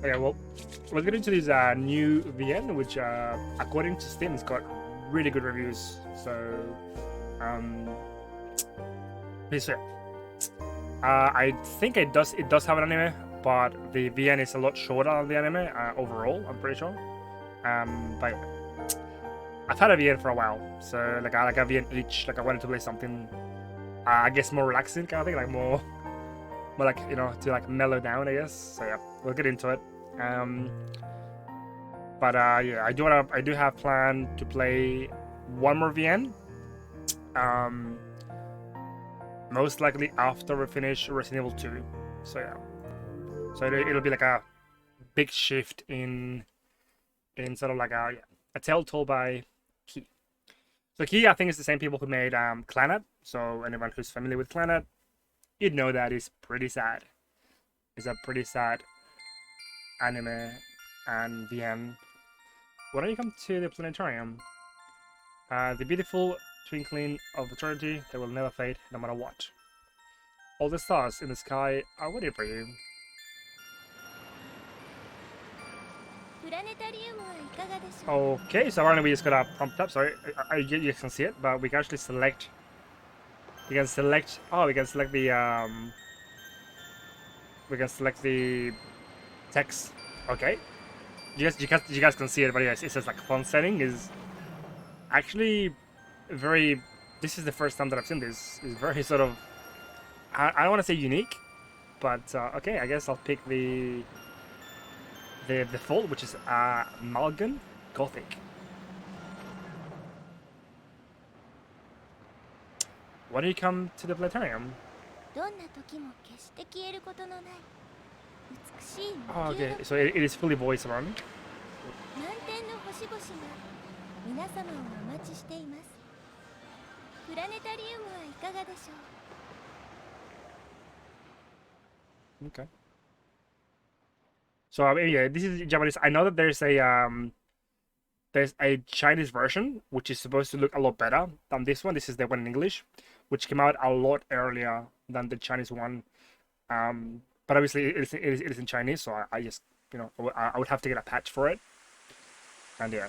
Okay, well, let's get into this new VN, which according to Steam, has got really good reviews. So, um, please, I think it does have an anime, but the VN is a lot shorter than the anime overall. I'm pretty sure. But I've had a VN for a while, so like a VN each. Like I wanted to play something, I guess more relaxing kind of thing, like more like to like mellow down, I guess. So yeah, we'll get into it. Um, but yeah, I do have planned to play one more VN. Um, most likely after we finish Resident Evil 2. So yeah, so it'll be like a big shift in sort of like a tale told by Key. So Key, I think, is the same people who made Clannad. So anyone who's familiar with Clannad, you'd know that is pretty sad. It's a pretty sad anime and VN. Why don't you come to the Planetarium? The beautiful twinkling of eternity that will never fade no matter what. All the stars in the sky are waiting for you. Okay, so apparently we just got a prompt up. Sorry, you can see it, but we can actually select. We can select. Oh, we can select the. We can select the text. Okay. You guys can see it, but yes, it says like font setting is actually very. This is the first time that I've seen this. It's very sort of. I don't want to say unique, but okay, I guess I'll pick the default, which is Malgan Gothic. Why do you come to the planetarium? Oh, okay, so it is fully voice around. Okay. So I mean, yeah, this is Japanese. I know that there's a Chinese version which is supposed to look a lot better than this one. This is the one in English, which came out a lot earlier than the Chinese one. But obviously it is in Chinese, so I just I would have to get a patch for it. And yeah,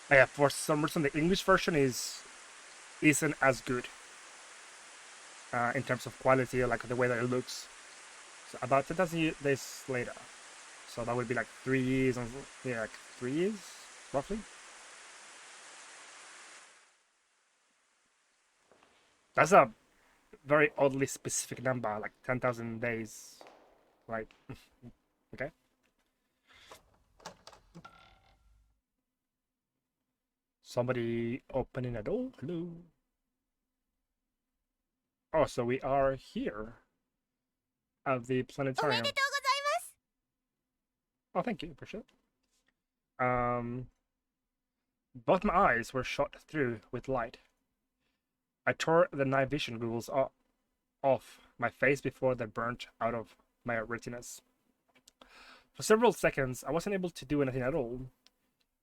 yeah. For some reason, the English version isn't as good in terms of quality, like the way that it looks. So about 10,000 days later. So that would be like 3 years, yeah, like 3 years, roughly. That's a very oddly specific number, like 10,000 days. Like, okay. Somebody opening a door. Hello. Oh, so we are here at the planetarium. Oh, thank you, appreciate it. Both my eyes were shot through with light. I tore the night vision goggles off my face before they burnt out of my retinas. For several seconds, I wasn't able to do anything at all.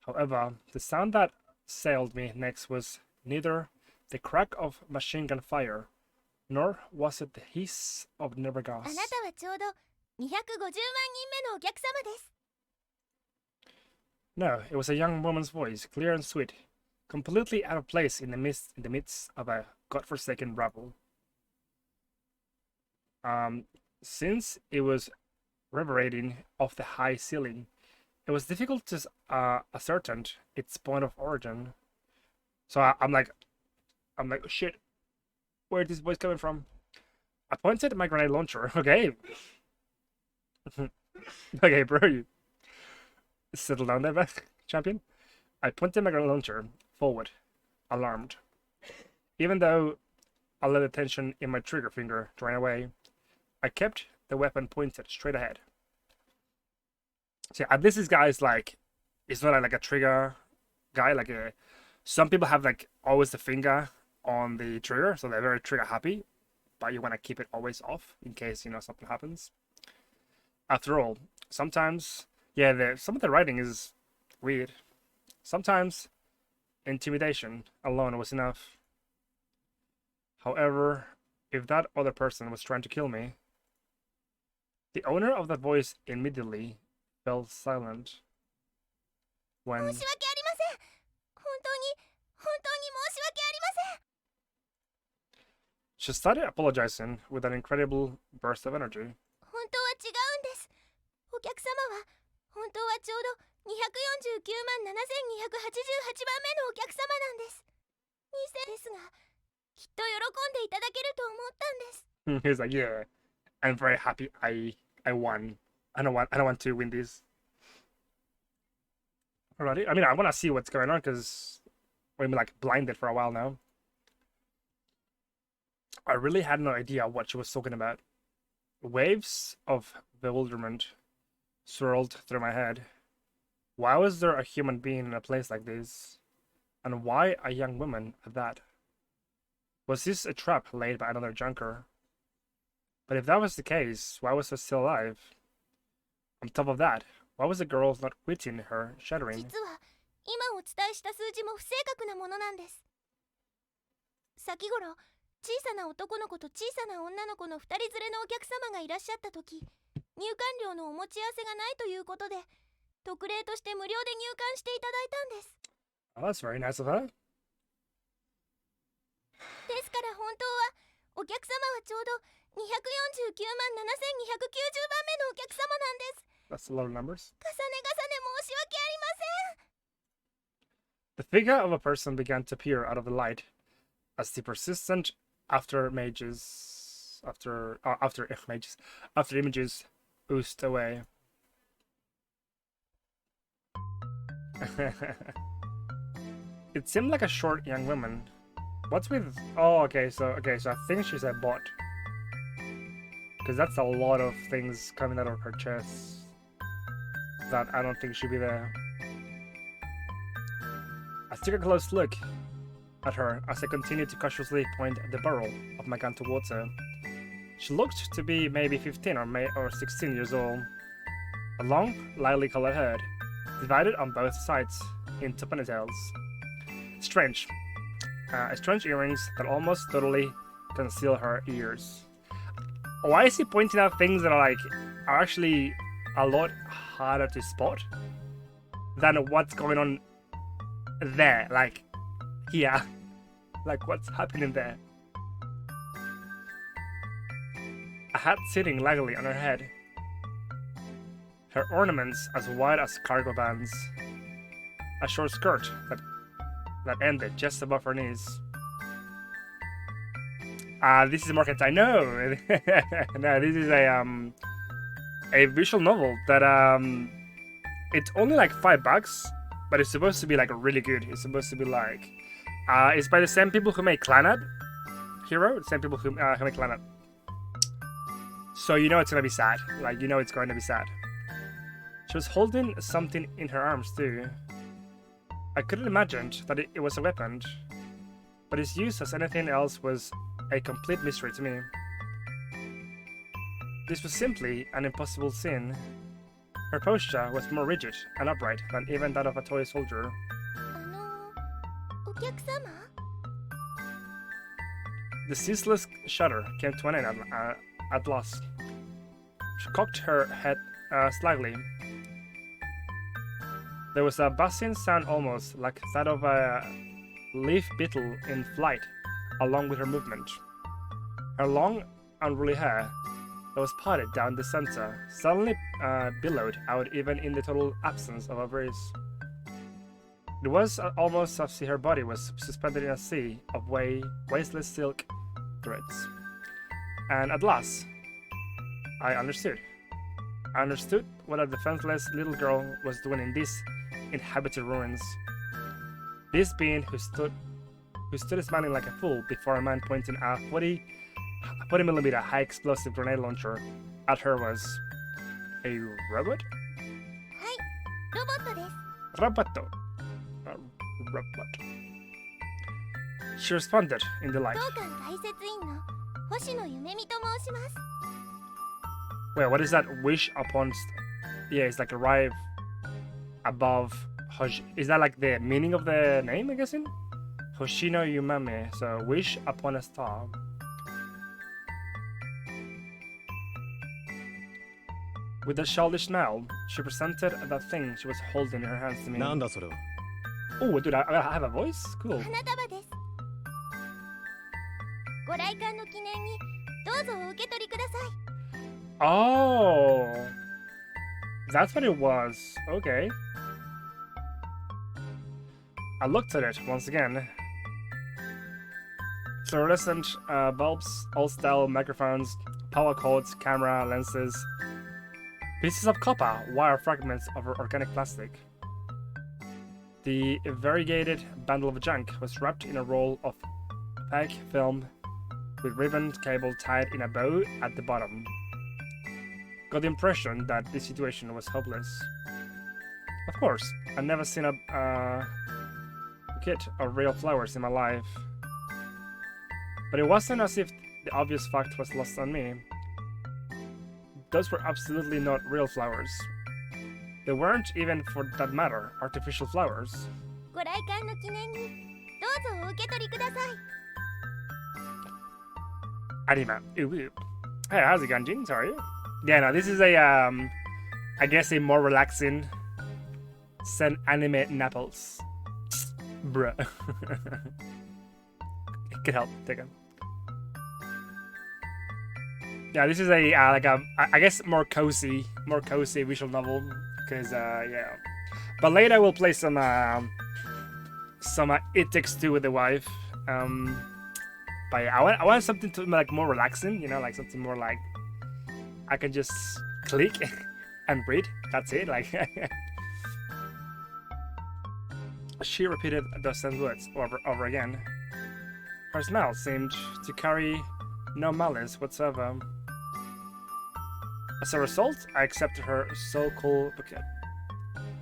However, the sound that assailed me next was neither the crack of machine gun fire, nor was it the hiss of never gas. No, it was a young woman's voice, clear and sweet, completely out of place in the midst of a godforsaken rabble. Since it was reverberating off the high ceiling, it was difficult to ascertain its point of origin. So I'm like, oh, shit, where is this voice coming from? I pointed at my grenade launcher. Okay, okay, bro, you settle down there, champion. I pointed my grenade launcher forward, alarmed. Even though I let the tension in my trigger finger drain away, I kept the weapon pointed straight ahead. See, this guy is like, it's not like a trigger guy. Like some people have like always the finger on the trigger, so they're very trigger happy. But you want to keep it always off in case something happens. After all, sometimes some of the writing is weird. Sometimes intimidation alone was enough. However, if that other person was trying to kill me, The owner of that voice immediately fell silent when 申し訳ありません。本当に申し訳ありません。 she started apologizing with an incredible burst of energy. 本当は違うんです。お客様は本当はちょうど249万7288番目のお客様なんです。2000ですが、きっと喜んでいただけると思ったんです。 He's like, yeah, I'm very happy I won. I don't want to win this. Alrighty. I mean, I want to see what's going on because we've been like blinded for a while now. I really had no idea what she was talking about. Waves of bewilderment swirled through my head. Why was there a human being in a place like this? And why a young woman at that? Was this a trap laid by another junker? But if that was the case, why was I still alive? On top of that, why was the girl not quitting her shuddering? 実は今お伝えした数字も不正確なものなんです。先頃小さな男の子と小さな女の子の2人連れのお客様がいらっしゃった時、入館料のお持ち合わせがないということで特例として無料で入館していただいたんです。 Oh, that's very nice of her. ですから本当はお客様はちょうど249万7290番目のお客様なんです。 That's a lot of numbers. 重ね申し訳ありません。 The figure of a person began to appear out of the light as the persistent after images oozed away. It seemed like a short young woman. What's with? Oh, okay. So I think she's a bot, because that's a lot of things coming out of her chest that I don't think should be there. I took a close look at her as I continued to cautiously point the barrel of my gun towards her. She looked to be maybe 15 or 16 years old. A long, lightly colored hair, divided on both sides into ponytails. Strange earrings that almost totally conceal her ears. Why is he pointing out things that are actually a lot harder to spot than what's going on there, like here, like what's happening there? A hat sitting lightly on her head, her ornaments as wide as cargo bands, a short skirt that ended just above her knees. This is more hentai. No, no, this is a visual novel that it's only like $5, but it's supposed to be like really good. It's supposed to be like it's by the same people who made Clannad Hero, the same people who make Clannad. So you know it's gonna be sad. Like you know it's going to be sad. She was holding something in her arms too. I couldn't imagine that it was a weapon, but its use as anything else was a complete mystery to me. This was simply an impossible scene. Her posture was more rigid and upright than even that of a toy soldier. お客様? The ceaseless shudder came to an end at last. She cocked her head slightly. There was a buzzing sound almost like that of a leaf beetle in flight along with her movement. Her long, unruly hair that was parted down the center suddenly billowed out even in the total absence of a breeze. It was almost as if her body was suspended in a sea of wasteless silk threads. And at last, I understood. I understood what a defenseless little girl was doing in these inhabited ruins. This being who stood smiling like a fool before a man pointing a 40mm high explosive grenade launcher at her was a robot? はい、ロボットです。 Roboto. Robot. She responded in delight. 当館解説員の星野夢美と申します。 Wait, what is that? Wish upon... Yeah, it's like arrive above... Is that like the meaning of the name, I'm guessing? Hoshino Yumame, so wish upon a star. With a childish smile, she presented that thing she was holding in her hands to me. なんだそれは。 Oh, dude, I have a voice? Cool. 花束です。ご来館の記念にどうぞお受け取りください。 Oh, that's what it was. Okay. I looked at it once again. Fluorescent bulbs, old-style microphones, power cords, camera, lenses, pieces of copper, wire fragments of organic plastic. The variegated bundle of junk was wrapped in a roll of opaque film with ribbon cable tied in a bow at the bottom. Got the impression that this situation was hopeless. Of course, I'd never seen a bouquet of real flowers in my life. But it wasn't as if the obvious fact was lost on me. Those were absolutely not real flowers. They weren't even, for that matter, artificial flowers. ご来館の記念にどうぞお受け取りください。 Anima. Ooh, ooh. Hey, how's it going, Jin? Sorry. Yeah, no, this is a, I guess a more relaxing Sen anime Naples. Bruh. It could help. Take it. Yeah, this is a, like a, I guess more cozy visual novel. Because, yeah. But later we'll play some It Takes Two with the wife. But yeah, I want something to like more relaxing, you know, like something more like I can just click and read. That's it. Like she repeated the same words over again. Her smile seemed to carry no malice whatsoever. As a result, I accepted her so-called bouquet.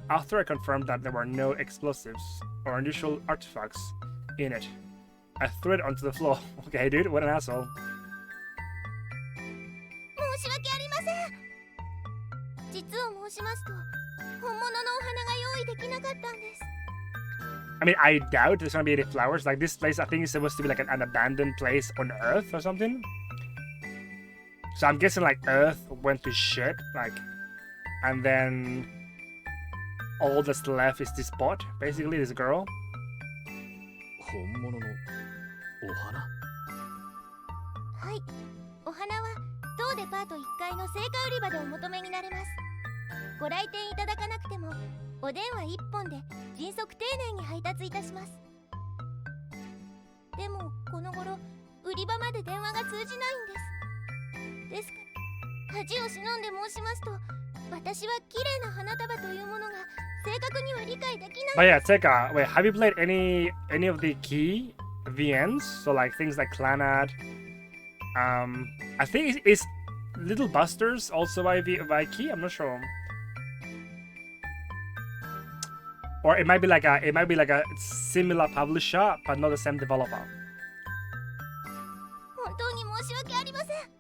After I confirmed that there were no explosives or unusual artifacts in it, I threw it onto the floor. Okay, dude, what an asshole. 申し訳ありません。実を申しますと、本物のお花が用意できなかったんです。 I mean, I doubt there's gonna be any flowers. Like, this place, I think, is supposed to be like an abandoned place on Earth or something. So I'm guessing, like, Earth went to shit, like, and then all that's left is this spot, basically, this girl. 本物のお花。はい、お花は当デパート1階の青果売り場でお求めになれます。ご来店いただかなくても、お電話1本で迅速丁寧に配達いたします。でもこの頃売り場まで電話が通じないんです。ですから恥を忍んで申しますと、私は綺麗な花束というものが正確には理解できない。 But yeah, Teka, wait, have you played any of the key VNs? So like things like Clanad. I think it's Little Busters also by Key. I'm not sure. Or it might be like a similar publisher, but not the same developer. 本当に申し訳ありません。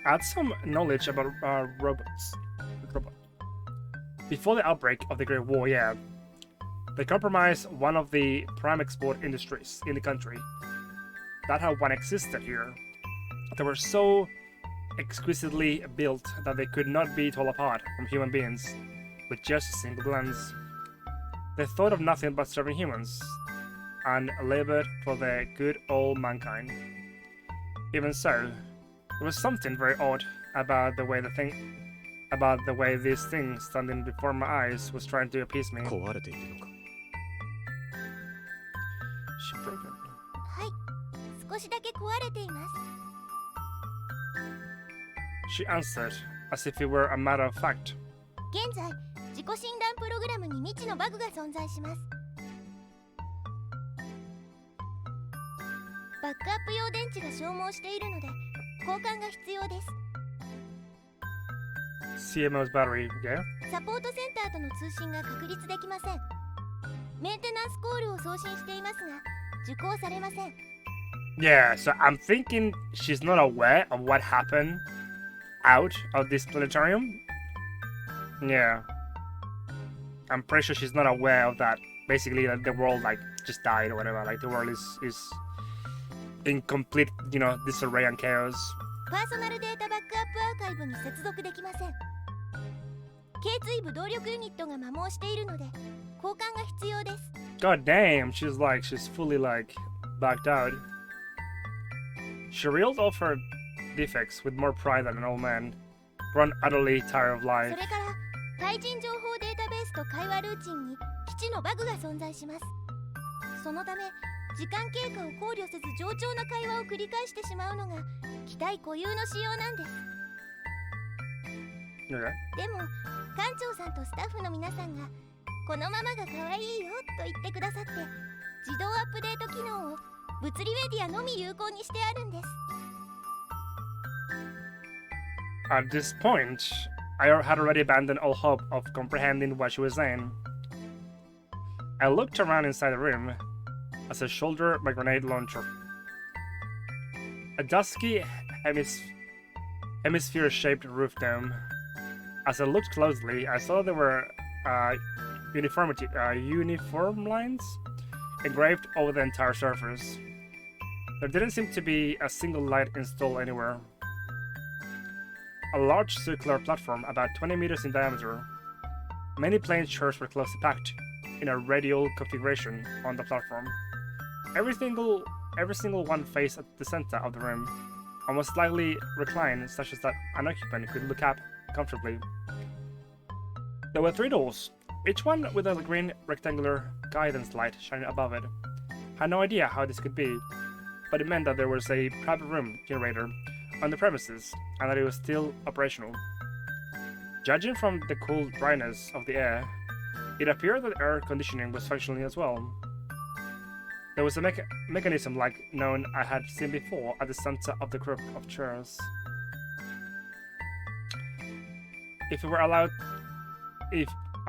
Add some knowledge about robots. Before the outbreak of the Great War, yeah, they compromised one of the prime export industries in the country. That how one existed here. They were so exquisitely built that they could not be told apart from human beings with just a single glance. They thought of nothing but serving humans and labored for the good old mankind. Even so, there was something very odd about the way this thing standing before my eyes was trying to appease me. 壊れているのか。 She broke it. はい、少しだけ壊れています。 She answered as if it were a matter of fact. 現在、自己診断プログラムに未知のバグが存在します。バックアップ用電池が消耗しているので、交換が必要です。 CMO's battery, yeah? サポートセンターとの通信が確立できません。メンテナンスコールを送信していますが、受講されません。 Yeah, so I'm thinking she's not aware of what happened out of this planetarium. Yeah. I'm pretty sure she's not aware of that. Basically, like, the world like just died or whatever. Like the world is in complete, disarray and chaos. パーソナルデータバックアッアーカイブに接続できません。頸椎部動力ユニットが摩耗しているので交換が必要です。 God damn, she's fully like backed out. She reeled off her defects with more pride than an old man, grown utterly tired of そ life. れから対人情報データベースと会話ルーチンに基地のバグが存在します。そのため時間経過を考慮せず冗長な会話を繰り返してしまうのが機体固有の仕様なんです。 Okay. でも館長さんとスタッフの皆さんがこのままが可愛いよと言ってくださって自動アップデート機能を物理メディアのみ有効にしてあるんです。 At this point, I had already abandoned all hope of comprehending what she was saying. I looked around inside the room as I shouldered my grenade launcher. A dusky hemisphere-shaped roof dome. As I looked closely, I saw there were uniform lines engraved over the entire surface. There didn't seem to be a single light installed anywhere. A large circular platform about 20 meters in diameter. Many plain chairs were closely packed in a radial configuration on the platform. Every single one faced at the center of the room and was slightly reclined such as that an occupant could look up comfortably. There were 3 doors, each one with a green rectangular guidance light shining above it. Had no idea how this could be, but it meant that there was a private room generator on the premises and that it was still operational. Judging from the cool dryness of the air, it appeared that air conditioning was functioning as well. There was a mechanism like none I had seen before at the center of the group of chairs. If I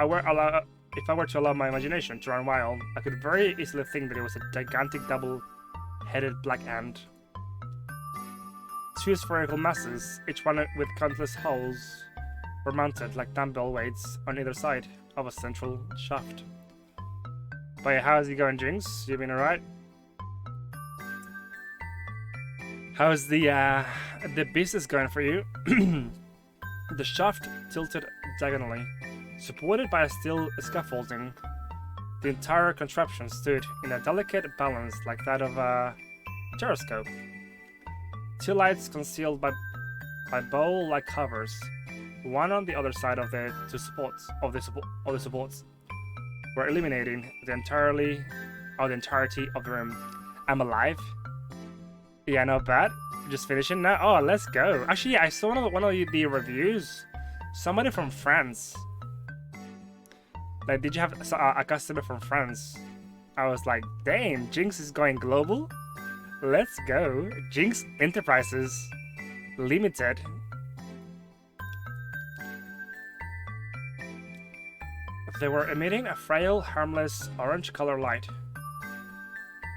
were to allow my imagination to run wild, I could very easily think that it was a gigantic double-headed black ant. 2 spherical masses, each one with countless holes, were mounted like dumbbell weights on either side of a central shaft. But how's it going, Jinx? You been alright? How's the business going for you? The shaft tilted diagonally, supported by a steel scaffolding. The entire contraption stood in a delicate balance like that of a gyroscope. 2 lights concealed by bowl-like covers, one on the other side of the supports, were illuminating the entirety of the room. I'm alive. Yeah, not bad. Just finishing now. Oh, let's go. Actually, I saw one of the reviews. Somebody from France. Like, did you have a customer from France? I was like, damn, Jinx is going global. Let's go. Jinx Enterprises Limited. They were emitting a frail, harmless, orange-color light.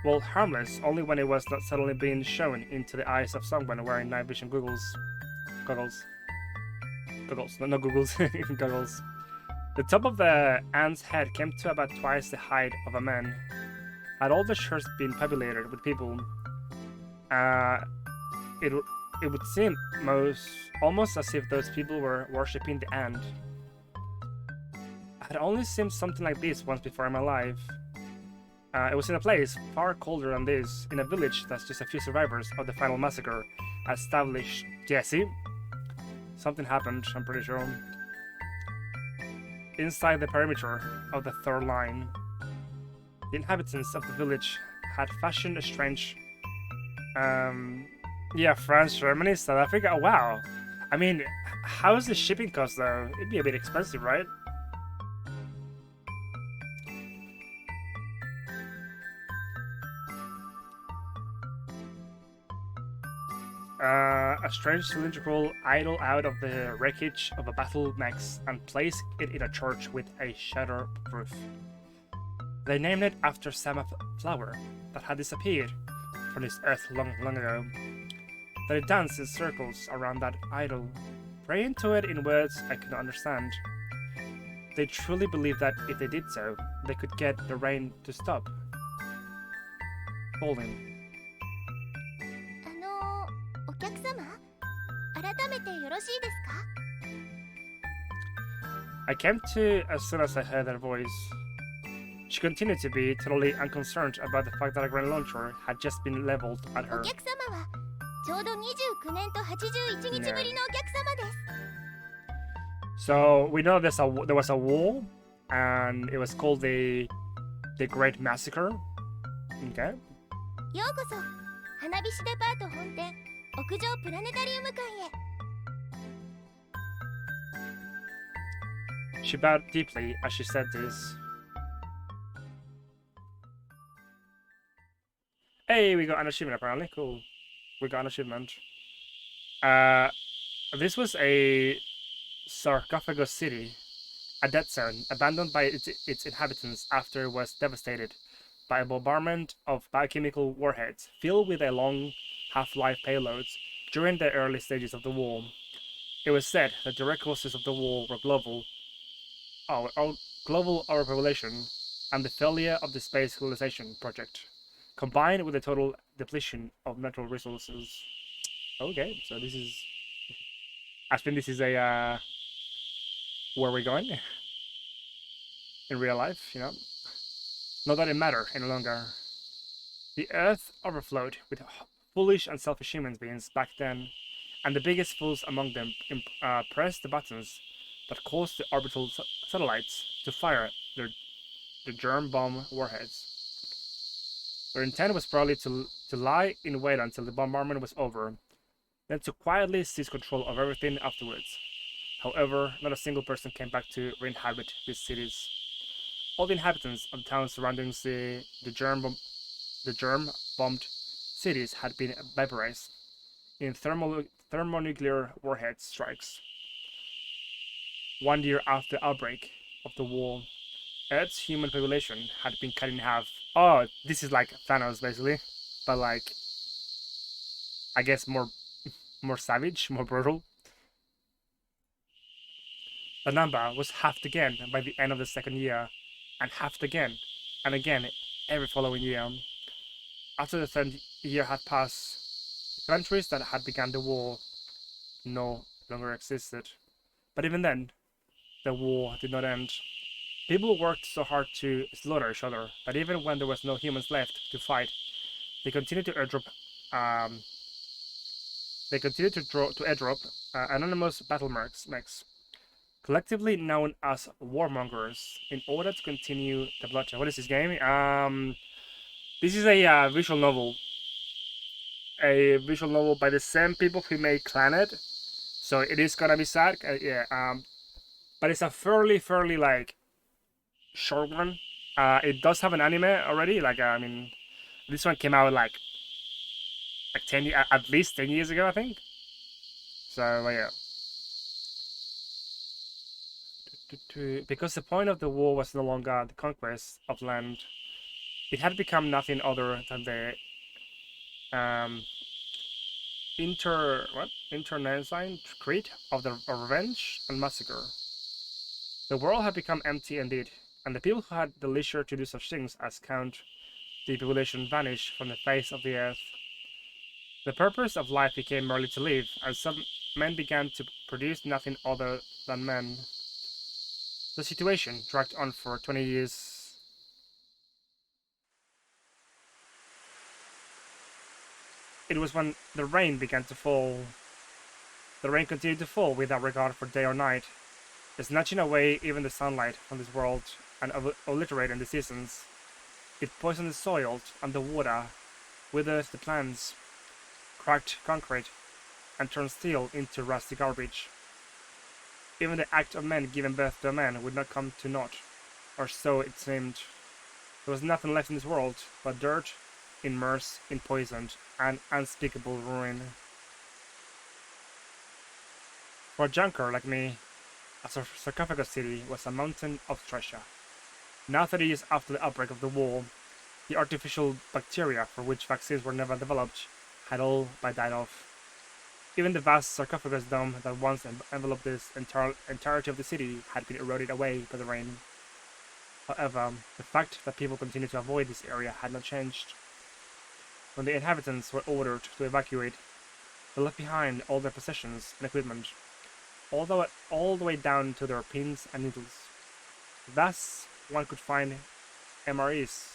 Well, harmless only when it was not suddenly being shown into the eyes of someone wearing night vision goggles. No goggles, goggles. The top of the ant's head came to about twice the height of a man. Had all the shirts been populated with people, it would seem almost as if those people were worshipping the ant. I had only seen something like this once before in my life. It was in a place far colder than this, in a village that's just a few survivors of the final massacre established. Yeah, see? Something happened, I'm pretty sure. Inside the perimeter of the third line, the inhabitants of the village had fashioned a strange... yeah, France, Germany, South Africa. Oh, wow. I mean, how's the shipping cost though? It'd be a bit expensive, right? A strange cylindrical idol out of the wreckage of a battle mechs and placed it in a church with a shutter roof. They named it after some flower that had disappeared from this earth long ago. They danced in circles around that idol, praying to it in words I could not understand. They truly believed that if they did so, they could get the rain to stop falling. お客様、改めてよろし I came to as soon as I heard her voice. She continued to be totally unconcerned about the fact that a grenade launcher had just been leveled at お her. 客様はちょうど29年と81日ぶりのお客様です。 So we know there was a war, and it was called the Great Massacre. Okay. ようこそ花火師デパート本店屋上プラネタリウム館へ。 She bowed deeply as she said this. Hey, we got an achievement apparently. Cool. We got an achievement. This was a sarcophagus city, a dead zone, abandoned by its inhabitants after it was devastated by a bombardment of biochemical warheads filled with a long half-life payloads during the early stages of the war. It was said that direct causes of the war were global overpopulation and the failure of the space colonization project, combined with the total depletion of natural resources. Okay, so this is... I think this is a... where we're going? In real life, you know? Not that it mattered any longer. The Earth overflowed with foolish and selfish human beings back then, and the biggest fools among them pressed the buttons that caused the orbital satellites to fire the germ bomb warheads. Their intent was probably to lie in wait until the bombardment was over, then to quietly seize control of everything afterwards. However, not a single person came back to re-inhabit these cities. All the inhabitants of the towns surrounding the germ-bombed cities had been vaporized in thermonuclear warhead strikes. 1 year after the outbreak of the war, Earth's human population had been cut in half. Oh, this is like Thanos basically, but like, I guess more savage, more brutal. The number was halved again by the end of the second year, and halved again and again every following year. After the third year had passed, the countries that had begun the war no longer existed. But even then, the war did not end. People worked so hard to slaughter each other that even when there was no humans left to fight, they continued to airdrop. Anonymous battle mechs, collectively known as warmongers, in order to continue the bloodshed. What is this game? This is a visual novel. A visual novel by the same people who made Planet. So it is gonna be sad. But it's a fairly like short one. It does have an anime already. Like I mean, this one came out like 10, at least 10 years ago, I think. So yeah. Because the point of the war was no longer the conquest of land, it had become nothing other than the internecine creed of revenge and massacre. The world had become empty indeed, and the people who had the leisure to do such things as count the population vanished from the face of the earth. The purpose of life became merely to live, and some men began to produce nothing other than men. The situation dragged on for 20 years. It was when the rain began to fall. The rain continued to fall without regard for day or night, snatching away even the sunlight from this world and obliterating the seasons. It poisoned the soil and the water, withered the plants, cracked concrete, and turned steel into rusty garbage. Even the act of men giving birth to a man would not come to naught, or so it seemed. There was nothing left in this world but dirt, immersed in poisoned and unspeakable ruin. For a junker like me, a sarcophagus city was a mountain of treasure. Now 30 years after the outbreak of the war, the artificial bacteria for which vaccines were never developed had all but died off. Even the vast sarcophagus dome that once enveloped this entirety of the city had been eroded away by the rain. However, the fact that people continued to avoid this area had not changed. When the inhabitants were ordered to evacuate, they left behind all their possessions and equipment. all the way down to their pins and needles. Thus, one could find MREs,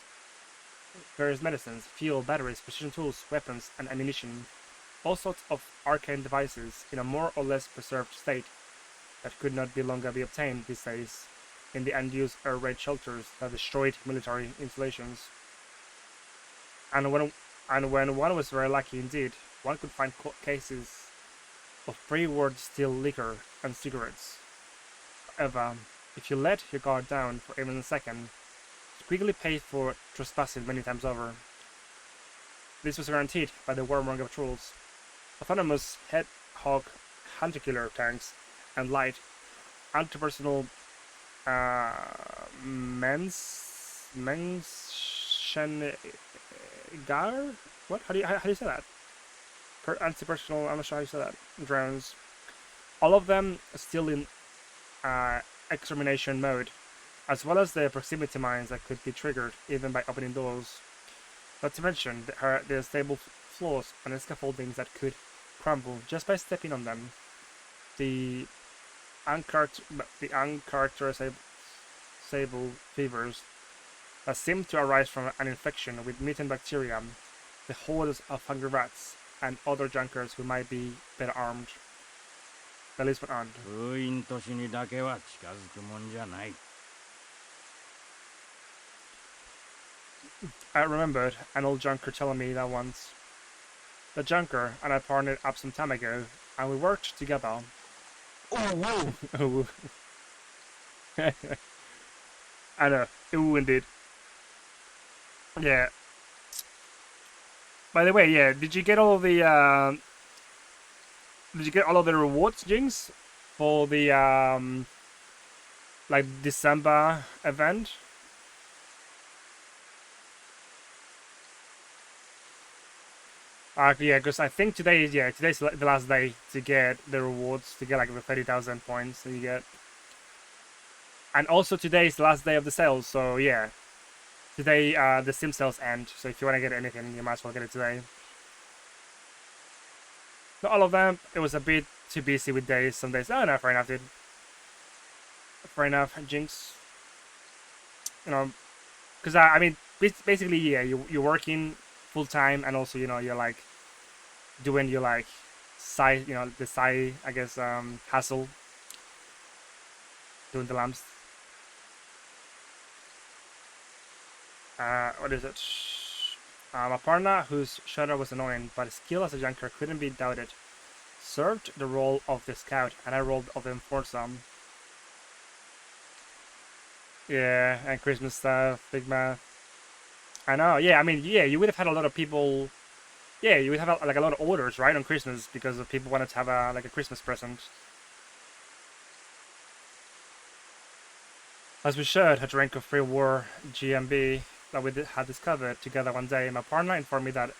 various medicines, fuel, batteries, precision tools, weapons, and ammunition, all sorts of arcane devices in a more or less preserved state that could not be longer be obtained these days in the unused air raid shelters that destroyed military installations. And when one was very lucky indeed, one could find cases of pre-war distilled liquor and cigarettes. However, if you let your guard down for even a second, you quickly pay for trespassing many times over. This was guaranteed by the warmonger patrols, autonomous hedgehog hunter-killer tanks, and light anti-personal Menshenegar? What? How do you say that? Anti-personal, I'm not sure how you say that. Drones. All of them still in extermination mode, as well as the proximity mines that could be triggered even by opening doors. Not to mention the stable floors and the scaffoldings that could crumble just by stepping on them. The uncharacterizable fevers that seem to arise from an infection with mutant bacteria, the hordes of hungry rats, and other junkers who might be better armed. The list went on. 封印都市にだけは近づくもんじゃない。 I remembered an old junker telling me that once. The junker and I partnered up some time ago, and we worked together. Oh, Oh. I know. Ooh, indeed. Yeah. By the way, yeah, did you get all the rewards, Jinx? For the like December event? Yeah, because I think today's the last day to get the rewards, to get like the 30,000 points that you get. And also today is the last day of the sales, so yeah. Today the sim sales end, so if you want to get anything, you might as well get it today. Not all of them, it was a bit too busy with days, some days. Oh no, fair enough, dude. Fair enough, Jinx. You know, because I mean, basically, yeah, you're working full time, and also, you know, you're like doing your like side, you know, the side, I guess, hustle, doing the lamps. What is it? My partner, whose shadow was annoying, but his skill as a junker couldn't be doubted, served the role of the scout, and I rolled of the enforcer. Yeah, and Christmas stuff, big math. I know, yeah, I mean, yeah, you would have had a lot of people, yeah, you would have like a lot of orders, right, on Christmas, because of people wanted to have a, like a Christmas present. As we shared a drink of pre-war GMB that we had discovered together one day, my partner informed me that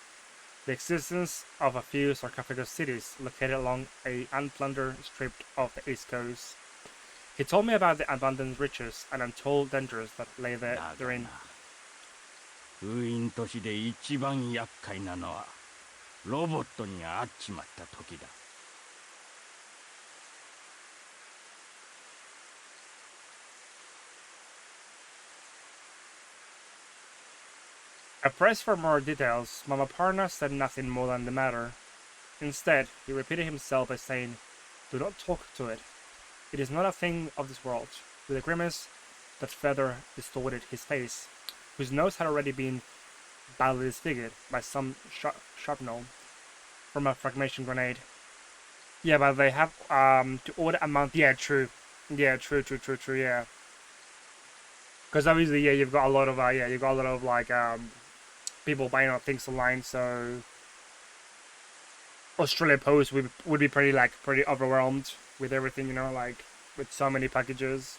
the existence of a few sarcophagus cities located along a unplundered strip of the East Coast. He told me about the abundant riches and untold dangers that lay therein. 封印都市で一番厄介なのはロボットに会っちまった時だ。 I pressed for more details, but my partner said nothing more than the matter. Instead, he repeated himself by saying, "Do not talk to it. It is not a thing of this world," with a grimace that further distorted his face, whose nose had already been badly disfigured by some shrapnel from a fragmentation grenade. Yeah, but they have to order a month. Yeah, true. Yeah, true. Yeah, because obviously, yeah, you've got a lot of like people buying things online, so Australia Post would be pretty overwhelmed with everything, you know, like with so many packages.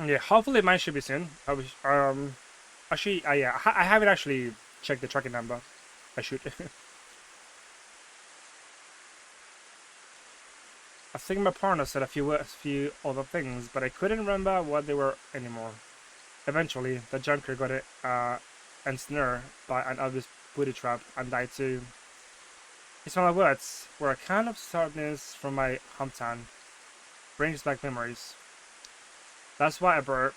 Yeah, hopefully mine should be soon. Actually, yeah, I haven't actually checked the tracking number. I should. I think my partner said a few other things, but I couldn't remember what they were anymore. Eventually, the junker got ensnared by an obvious booty trap and died too. His final words were a kind of sadness from my hometown. Brings back memories. That's why I buried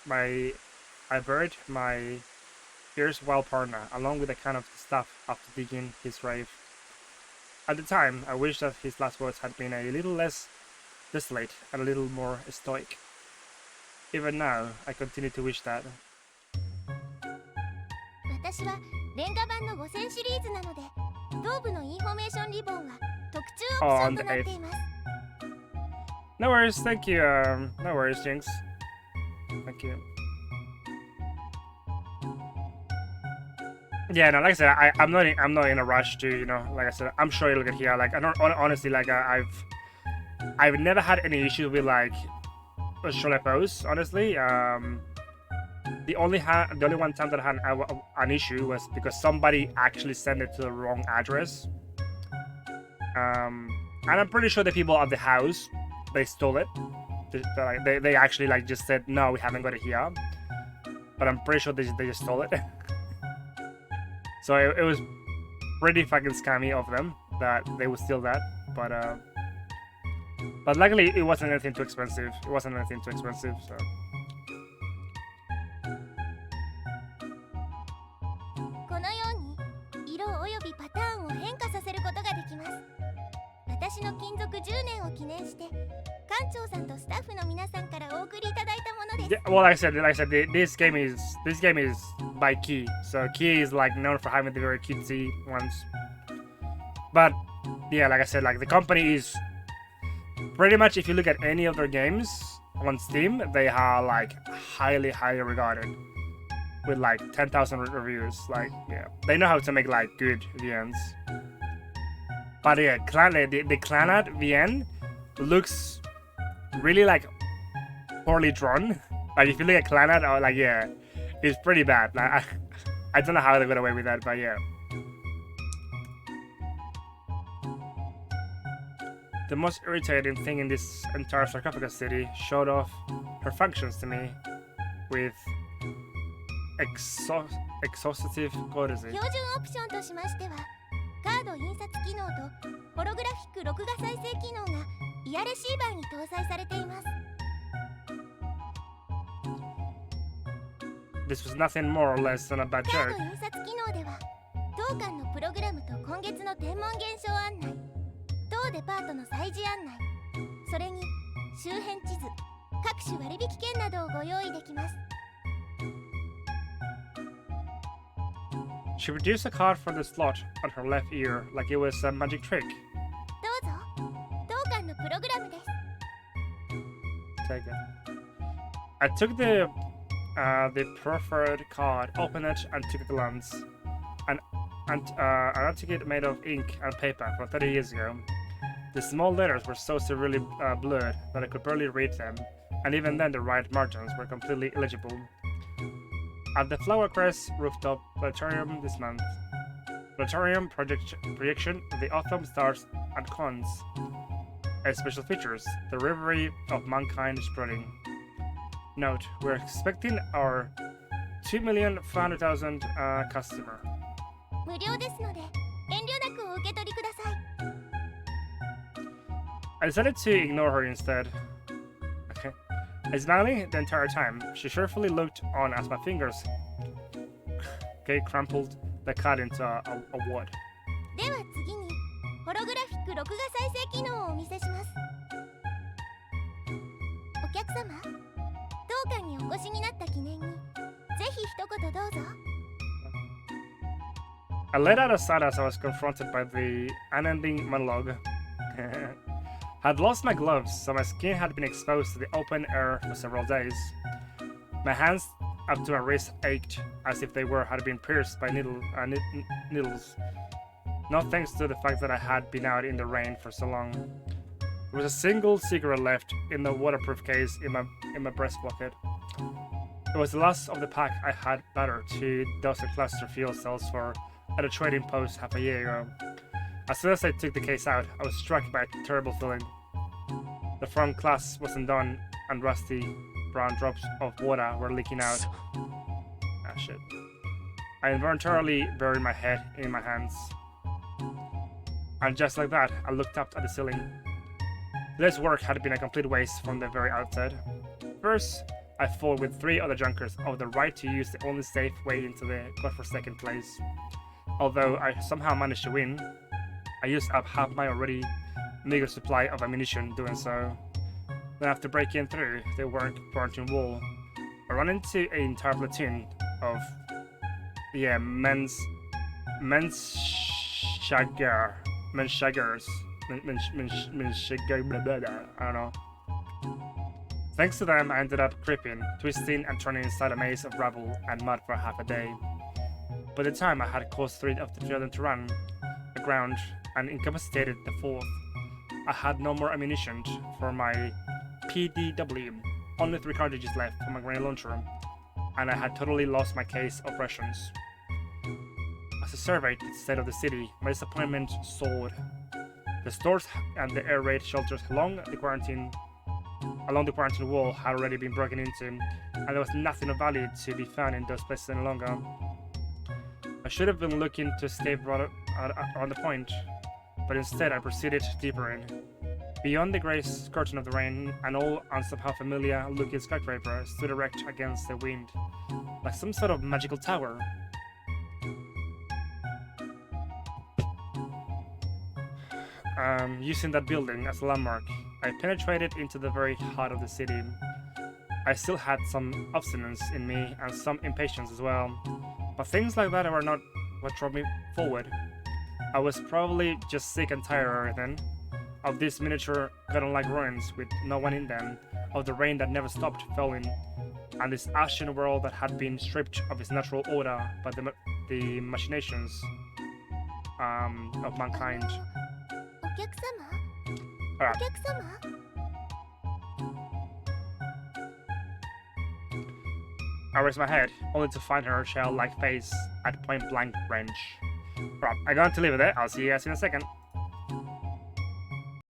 my erstwhile partner along with a can of stuff after digging his grave. At the time, I wished that his last words had been a little less desolate and a little more stoic. Even now, I continue to wish that. 私はレンガ版の5000シリーズなので、頭部のインフォメーションリボンは特注オプションとなっています。No worries, thank you. No worries, Jinx. Thank you. Yeah, no, like I said, I'm not in a rush to, you know, like I said, I'm sure it'll get here. Like, I don't honestly, like, I've never had any issue with like short posts. Honestly, the only one time that I had an issue was because somebody actually sent it to the wrong address. And I'm pretty sure the people at the house, they stole it. They actually like just said, no, we haven't got it here. But I'm pretty sure they just stole it. So it was pretty fucking scammy of them that they would steal that. But luckily it wasn't anything too expensive. It wasn't anything too expensive, so. このように色およびパターンを変化させることができます。私の勤続10年を記念して館長さんとスタッフの皆さんからお送りいただいたものです。Yeah, well, like I said, this game is by Key. So Key is like known for having the very cutesy ones. But yeah, like I said, like the company is pretty much, if you look at any of their games on Steam, they are like highly regarded with like 10,000 reviews. Like, yeah, they know how to make like good VNs. But yeah, the Clanad VN looks really like poorly drawn. Like if you look at Clanad, oh, like yeah, it's pretty bad. Like I don't know how they got away with that, but yeah. The most irritating thing in this entire sarcophagus city showed off her functions to me with exhaustive courtesy. 標準オプションとしましては、カード印刷機能とホログラフィック録画再生機能がイヤレシーバーに搭載されています。This was nothing more or less than a bad カー joke. ド印刷機能では、当館のプログラムと今月の天文現象案内、当デパートの催事案内、それに周辺地図、各種割引券などをご用意できます。She produced a card from the slot on her left ear like it was a magic trick. どうぞ、当館のプログラムです。Take it. I took the proffered card, opened it, and took a glance. An antique made of ink and paper from 30 years ago. The small letters were so severely blurred that I could barely read them, and even then the right margins were completely illegible. At the Flower Crest rooftop Planetarium this month. Planetarium projection of the autumn stars and cons. As special features, the Reverie of mankind spreading. Note, we're expecting our 2,500,000 customer. 無料ですので、遠慮なくお受け取りください。I decided to ignore her instead. Okay. Smiling the entire time, she cheerfully looked on as my fingers crumpled the card into a wad. では次に、ホログラフィック録画再生機能をお見せします。お客様、当館にお越しになった記念に、ぜひ一言どうぞ。I let out a sigh as I was confronted by the unending monologue. I'd lost my gloves, so my skin had been exposed to the open air for several days. My hands up to my wrists ached as if they had been pierced by needles. Not thanks to the fact that I had been out in the rain for so long. There was a single cigarette left in the waterproof case in my breast pocket. It was the last of the pack I had battered 2 dozen cluster fuel cells for at a trading post half a year ago. As soon as I took the case out, I was struck by a terrible feeling. The front glass wasn't done, and rusty brown drops of water were leaking out. Ah, shit. I involuntarily buried my head in my hands. And just like that, I looked up at the ceiling. Today's work had been a complete waste from the very outset. First, I fought with 3 other junkers over the right to use the only safe way into the godforsaken place. Although I somehow managed to win, I used up half my already meager supply of ammunition doing so. Then after breaking through the quarantine wall, I ran into an entire platoon of shaggers. I don't know. Thanks to them, I ended up creeping, twisting, and turning inside a maze of rubble and mud for half a day. By the time I had caused 3 of the 3 of them to run aground and incapacitated the 4th, I had no more ammunition for my PDW, only 3 cartridges left for my grenade launcher, and I had totally lost my case of rations. As I surveyed the state of the city, my disappointment soared. The stores and the air raid shelters along the quarantine wall had already been broken into, and there was nothing of value to be found in those places any longer. I should have been looking to escape around the point, but instead I proceeded deeper in. Beyond the grey curtain of the rain, an old and somehow familiar-looking skyscraper stood erect against the wind, like some sort of magical tower. Using that building as a landmark, I penetrated into the very heart of the city. I still had some obstinance in me and some impatience as well, but things like that were not what drove me forward. I was probably just sick and tired of everything, of these miniature garden-like ruins with no one in them, of the rain that never stopped falling, and this ashen world that had been stripped of its natural order by the machinations of mankind. お客様 Alright. お客様 I raised my head, only to find her shell-like face at point-blank range. Right, I'm going to leave it there. I'll see you guys in a second.